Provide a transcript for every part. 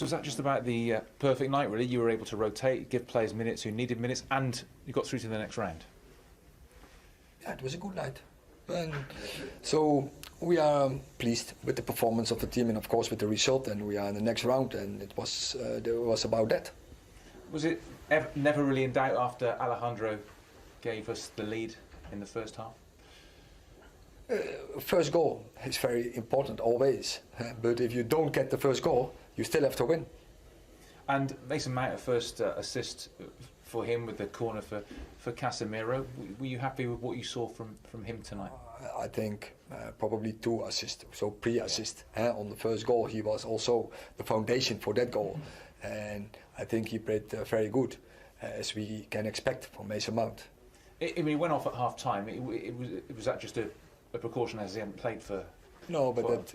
Was that just about the perfect night, really? You were able to rotate, give players minutes who needed minutes, and you got through to the next round. Yeah, it was a good night. And so we are pleased with the performance of the team and, of course, with the result. And we are in the next round, and it was about that. Was it never really in doubt after Alejandro gave us the lead in the first half? First goal is very important always, but if you don't get the first goal, you still have to win. And Mason Mount, a first assist for him with the corner for Casemiro. Were you happy with what you saw from him tonight? I think probably 2 assists, so pre-assist. On the first goal, he was also the foundation for that goal, and I think he played very good, as we can expect from Mason Mount. I mean, he went off at half time. Was that just a precaution as he hadn't played for? No, but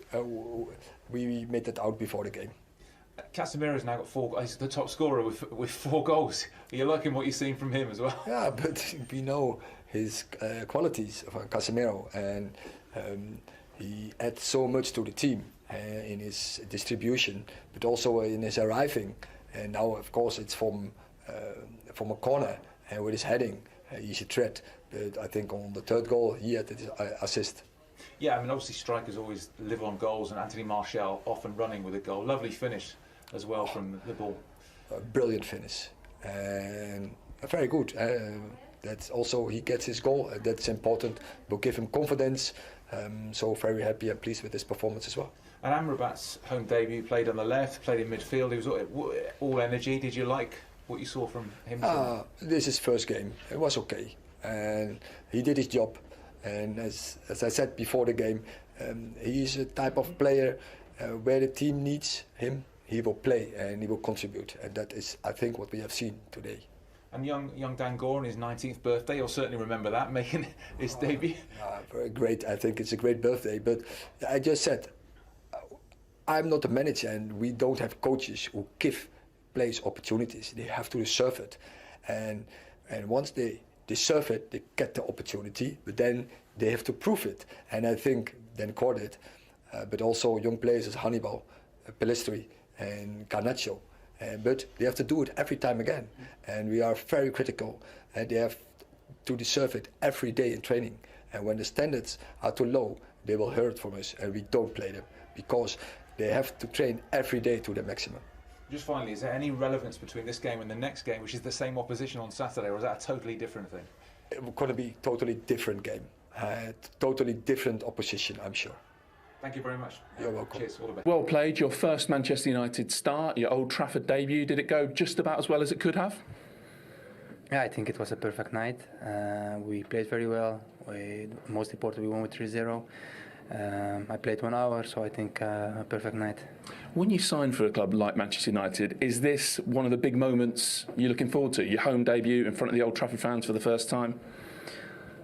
we made that out before the game. Casemiro's now got 4. He's the top scorer with 4 goals. Are you liking what you're seeing from him as well? Yeah, but we know his qualities of Casemiro, and he adds so much to the team in his distribution, but also in his arriving. And now, of course, it's from a corner with his heading. He's a threat. But I think on the third goal, he had the assist. Yeah, I mean, obviously strikers always live on goals, and Anthony Martial often running with a goal. Lovely finish as well from the ball. A brilliant finish, and very good. That's also, he gets his goal. That's important. Will give him confidence. So very happy and pleased with his performance as well. And Amrabat's home debut, played on the left, played in midfield. He was all energy. Did you like what you saw from him? This is his first game. It was okay, and he did his job. And as I said before the game, he's a type of player where the team needs him, he will play and he will contribute. And that is, I think, what we have seen today. And young Dan Gore on his 19th birthday, you'll certainly remember that, making his debut. Very great. I think it's a great birthday. But I just said, I'm not a manager, and we don't have coaches who give players opportunities. They have to deserve it. And once they deserve it, they get the opportunity, but then they have to prove it. And I think Dan Gore did, but also young players as Hannibal, Pelistri and Garnacho. But they have to do it every time again. And we are very critical, and they have to deserve it every day in training. And when the standards are too low, they will hear it from us, and we don't play them, because they have to train every day to the maximum. Just finally, is there any relevance between this game and the next game, which is the same opposition on Saturday, or is that a totally different thing? It's going to be a totally different game, totally different opposition, I'm sure. Thank you very much. You're welcome. Cheers, all the best. Well played, your first Manchester United start, your Old Trafford debut. Did it go just about as well as it could have? Yeah, I think it was a perfect night. We played very well. Most important, we won with 3-0. I played 1 hour, so I think a perfect night. When you sign for a club like Manchester United, is this one of the big moments you're looking forward to? Your home debut in front of the Old Trafford fans for the first time?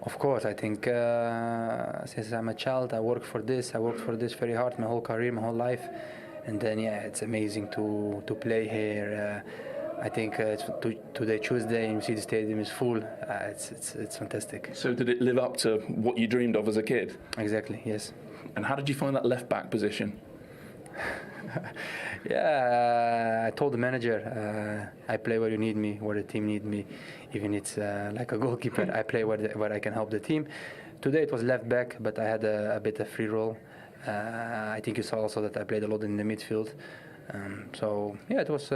Of course, I think since I'm a child, I worked for this very hard, my whole career, my whole life. And then, yeah, it's amazing to play here. I think it's today, Tuesday, and you see the stadium is full. It's fantastic. So did it live up to what you dreamed of as a kid? Exactly, yes. And how did you find that left-back position? Yeah, I told the manager, I play where you need me, where the team need me. Even it's like a goalkeeper, I play where I can help the team. Today it was left back, but I had a bit of free role. I think you saw also that I played a lot in the midfield. So yeah, it was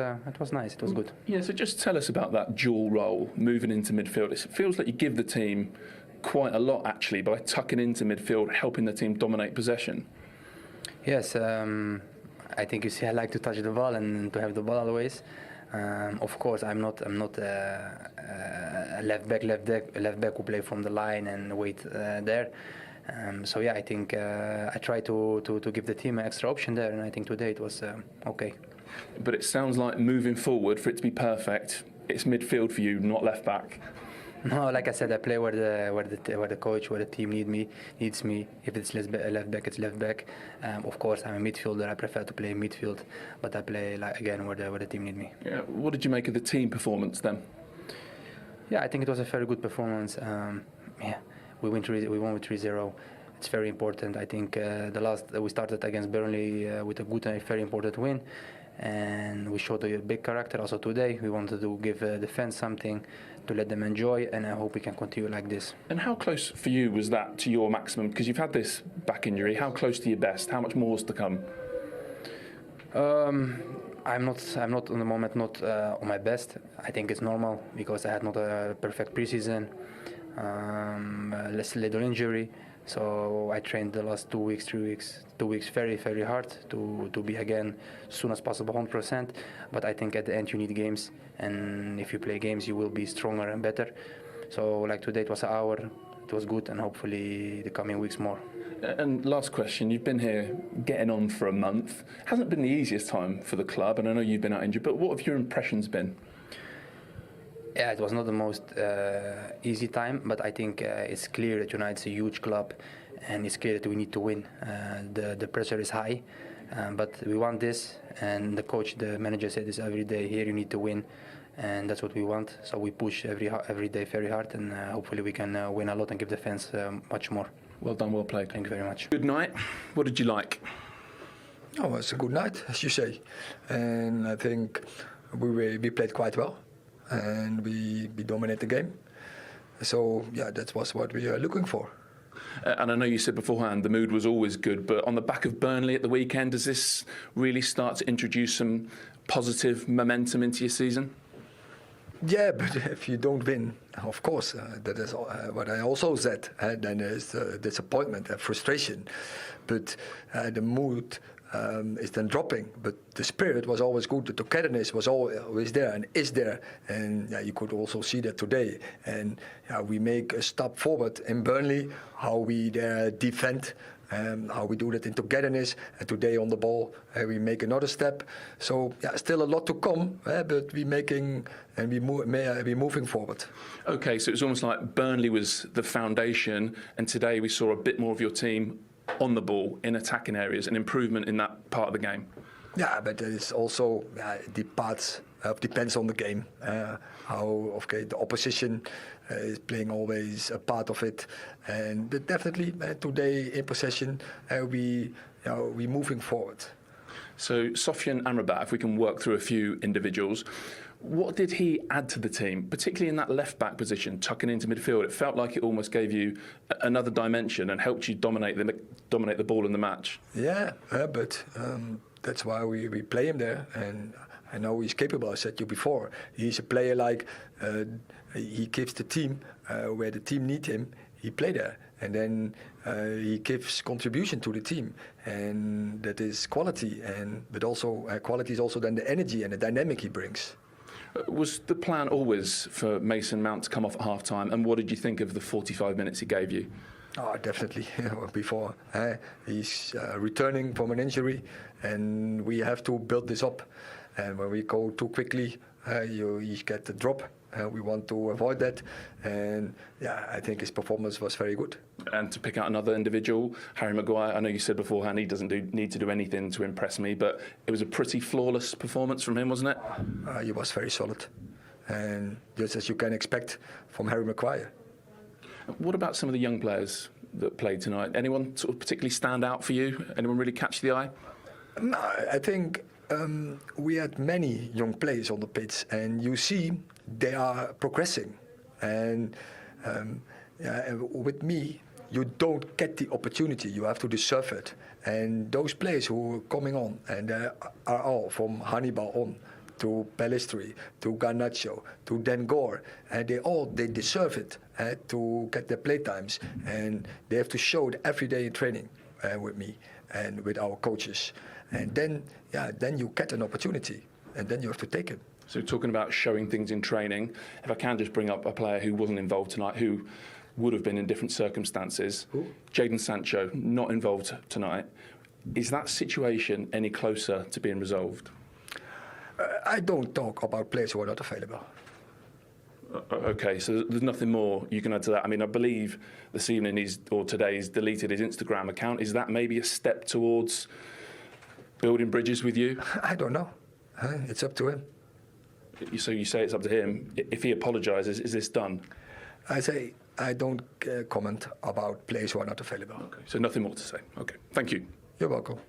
nice. It was good. Yeah. So just tell us about that dual role, moving into midfield. It feels like you give the team quite a lot actually by tucking into midfield, helping the team dominate possession. Yes. I think you see I like to touch the ball and to have the ball always. Of course, I'm not a left back who play from the line and wait there. So yeah, I think I try to give the team an extra option there, and I think today it was okay. But it sounds like moving forward, for it to be perfect, it's midfield for you, not left back. No, like I said, I play where the coach, where the team needs me. If it's left back, it's left back. Of course, I'm a midfielder. I prefer to play midfield, but I play again where the team need me. Yeah. What did you make of the team performance then? Yeah, I think it was a very good performance. Yeah, we won with 3-0. It's very important. I think we started against Burnley with a good and very important win, and we showed a big character also today. We wanted to give the fans something to let them enjoy, and I hope we can continue like this. And how close for you was that to your maximum? Because you've had this back injury. How close to your best? How much more is to come? I'm not on the moment not on my best. I think it's normal because I had not a perfect preseason, less little injury. So I trained the last 2 weeks, 3 weeks, 2 weeks very, very hard to be again as soon as possible 100%. But I think at the end you need games, and if you play games you will be stronger and better. So like today it was an hour, it was good, and hopefully the coming weeks more. And last question, you've been here getting on for a month. Hasn't been the easiest time for the club, and I know you've been out injured, but what have your impressions been? Yeah, it was not the most easy time, but I think it's clear that United is a huge club, and it's clear that we need to win. The pressure is high, but we want this, and the coach, the manager said this every day, here you need to win, and that's what we want. So we push every day very hard, and hopefully we can win a lot and give the fans much more. Well done, well played. Thank you very much. Good night. What did you like? Oh, it was a good night, as you say. And I think we played quite well. And we dominate the game. So, yeah, that was what we are looking for. And I know you said beforehand the mood was always good, but on the back of Burnley at the weekend, does this really start to introduce some positive momentum into your season? Yeah, but if you don't win, of course, that is what I also said. Then there's disappointment and frustration. But the mood is then dropping. But the spirit was always good. The togetherness was always there and is there. And you could also see that today. And we make a step forward in Burnley, how we defend. How we do that in togetherness, and today on the ball we make another step. So still a lot to come, but we're making and we're moving forward. Okay, so it's almost like Burnley was the foundation, and today we saw a bit more of your team on the ball in attacking areas, an improvement in that part of the game. Yeah, but it's also depends on the game. The opposition is playing always a part of it, but definitely today in possession we moving forward. So Sofyan Amrabat, if we can work through a few individuals, what did he add to the team, particularly in that left back position, tucking into midfield? It felt like it almost gave you another dimension and helped you dominate the ball in the match. Yeah, but that's why we play him there, and I know he's capable. I said to you before, he's a player like he gives the team where the team need him. He play there, and then he gives contribution to the team, and that is quality. But also quality is also then the energy and the dynamic he brings. Was the plan always for Mason Mount to come off at half-time, and what did you think of the 45 minutes he gave you? Oh, definitely. Before he's returning from an injury, and we have to build this up. And when we go too quickly, you get the drop. We want to avoid that. And I think his performance was very good. And to pick out another individual, Harry Maguire, I know you said beforehand he doesn't need to do anything to impress me, but it was a pretty flawless performance from him, wasn't it? He was very solid. And just as you can expect from Harry Maguire. What about some of the young players that played tonight? Anyone sort of particularly stand out for you? Anyone really catch the eye? No, I think we had many young players on the pitch, and you see they are progressing. And with me, you don't get the opportunity. You have to deserve it. And those players who are coming on, and they are all from Hannibal on, to Pellistri, to Garnacho, to Dengor, and they deserve it to get their play times, and they have to show it every day in training with me and with our coaches, and then you get an opportunity, and then you have to take it. So talking about showing things in training, if I can just bring up a player who wasn't involved tonight, who would have been in different circumstances, Jadon Sancho, not involved tonight. Is that situation any closer to being resolved? I don't talk about players who are not available. Okay, so there's nothing more you can add to that. I mean, I believe this evening today he's deleted his Instagram account. Is that maybe a step towards building bridges with you? I don't know. It's up to him. So you say it's up to him. If he apologises, is this done? I say I don't comment about players who are not available. Okay, so nothing more to say. Okay, thank you. You're welcome.